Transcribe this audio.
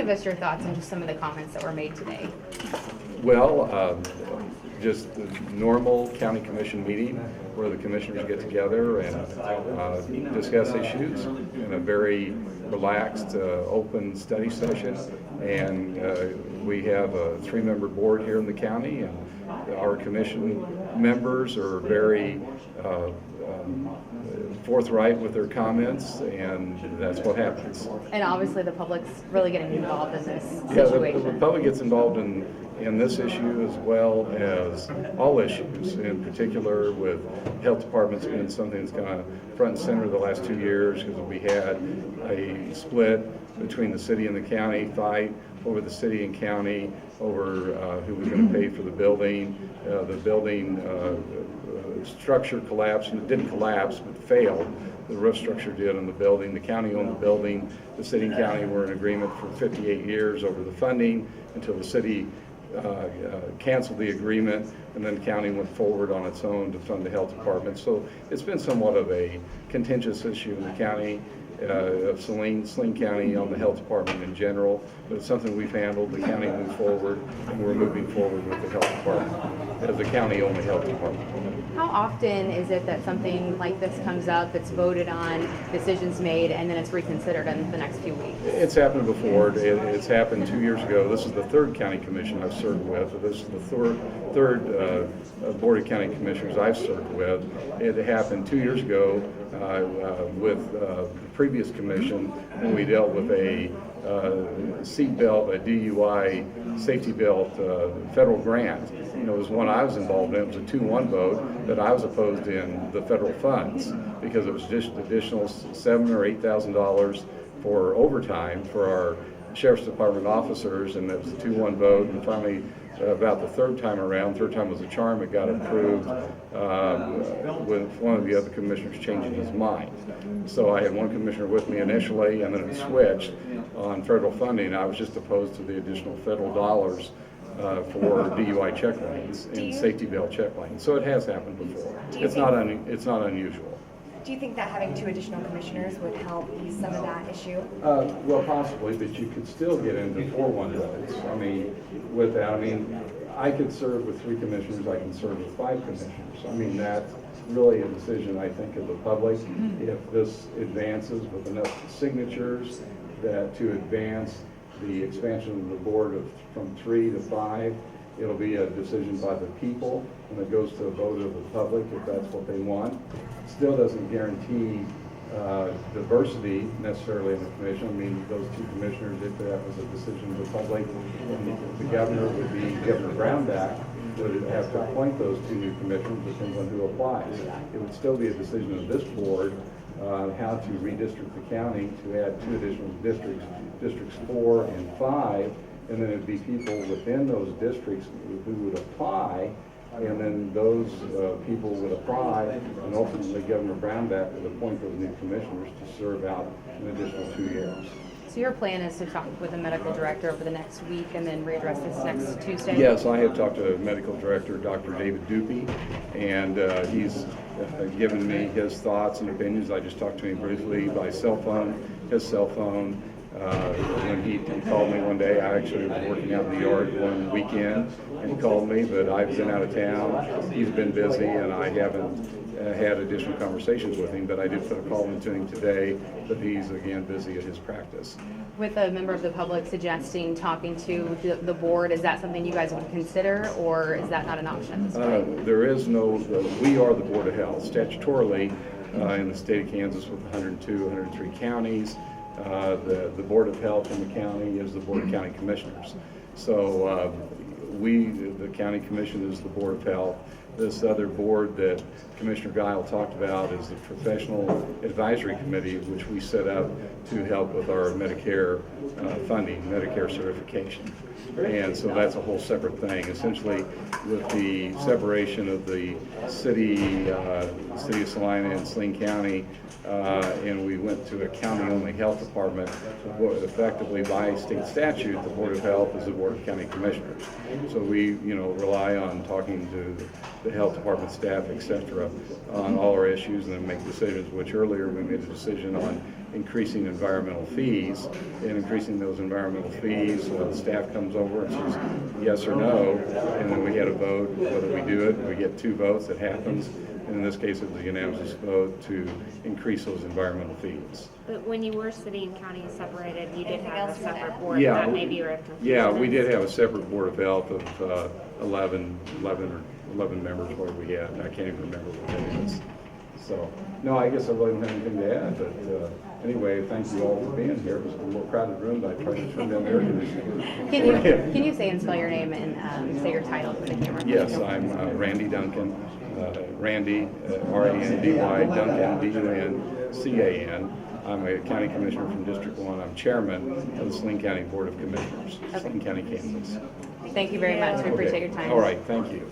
give us your thoughts on just some of the comments that were made today? Well, just the normal county commission meeting where the commissioners get together and discuss issues in a very relaxed, open study session. And we have a 3-member board here in the county, and our commission members are very forthright with their comments, and that's what happens. And obviously the public's really getting involved in this Yeah, situation. the public gets involved in this issue as well as all issues, in particular with health departments being something that's kind of front and center the last 2 years, because we had a split between the city and the county, fight over the city and county over who was going to pay for the building. The building structure collapsed, and it didn't collapse but failed. The roof structure did on the building. The county owned the building. The city and county were in agreement for 58 years over the funding until the city canceled the agreement, and then the county went forward on its own to fund the health department. So it's been somewhat of a contentious issue in the county of Saline County on the health department in general, but it's something we've handled. The county moved forward, and we're moving forward with the health department as a county-only health department. How often is it that something like this comes up, it's voted on, decisions made, and then it's reconsidered in the next few weeks? It's happened before. It's happened 2 years ago. This is the 3rd county commission I've served with. This is the third board of county commissioners I've served with. It happened 2 years ago with the previous commission when we dealt with a seat belt, a DUI safety belt federal grant. It was one I was involved in. It was a 2-1 vote that I was opposed in the federal funds because it was just additional $7,000 or $8,000 for overtime for our sheriff's department officers, and it was a 2-1 vote. And finally, about the third time was a charm, it got approved with one of the other commissioners changing his mind. So I had one commissioner with me initially, and then it switched on federal funding. I was just opposed to the additional federal dollars for DUI check lanes and safety belt check lanes. So it has happened before. It's not unusual. Do you think that having 2 additional commissioners would help ease some of that issue? Well, possibly, but you could still get into 4-1 votes. I could serve with 3 commissioners. I can serve with 5 commissioners. That's really a decision, I think, of the public. If this advances with enough signatures to advance the expansion of the board from 3 to 5, it'll be a decision by the people, and it goes to a vote of the public if that's what they want. Still doesn't guarantee diversity necessarily in the commission. Those 2 commissioners, if that was a decision of the public, and the governor would be Governor Brownback would have to appoint those 2 new commissioners, depends on who applies. It would still be a decision of this board how to redistrict the county to add 2 additional districts 4 and 5, and then it'd be people within those districts who would apply, and then those people would apply, and ultimately Governor Brownback would appoint those new commissioners to serve out an additional 2 years. So your plan is to talk with the medical director over the next week and then readdress this next Tuesday? Yes, I have talked to medical director Dr. David Dupy, and he's given me his thoughts and opinions. I just talked to him briefly by cell phone, his cell phone. When he called me one day, I actually was working out in the yard one weekend, and he called me, but I've been out of town. He's been busy, and I haven't had additional conversations with him, but I did put a call into him today, but he's again busy at his practice. With a member of the public suggesting talking to the board, is that something you guys would consider, or is that not an option at this point? There is no, we are the Board of Health statutorily in the state of Kansas with 102, 103 counties. The Board of Health in the county is the Board of County Commissioners. So the County Commission is the Board of Health. This other board that Commissioner Guile talked about is the Professional Advisory Committee, which we set up to help with our Medicare funding, Medicare certification. And so that's a whole separate thing. Essentially, with the separation of the city of Saline and Saline County, and we went to a county-only health department, effectively by state statute, the Board of Health is the Board of County Commissioners. So we, rely on talking to the health department staff, et cetera, on all our issues, and then make decisions, which earlier we made a decision on increasing environmental fees. And increasing those environmental fees, staff comes over and says yes or no, and then we had a vote whether we do it. We get 2 votes, it happens. And in this case, it was a unanimous vote to increase those environmental fees. But when you were Saline County separated, you did Anything have a else you wanna separate add? board. Yeah, That we- maybe you're confused. Yeah, we did have a separate Board of Health of 11 members, what we had. I can't even remember what that is. So, no, I guess I really don't have anything to add, but anyway, thank you all for being here. It was a little crowded room, but I tried to turn down the air conditioning. Can you say and spell your name and say your title for the camera? Yes, I'm Randy Duncan, Randy, R-A-N-D-Y, Duncan, D-U-N-C-A-N. I'm a county commissioner from District 1. I'm chairman of the Saline County Board of Commissioners, Saline County, Kansas. Thank you very much. We appreciate your time. All right, thank you.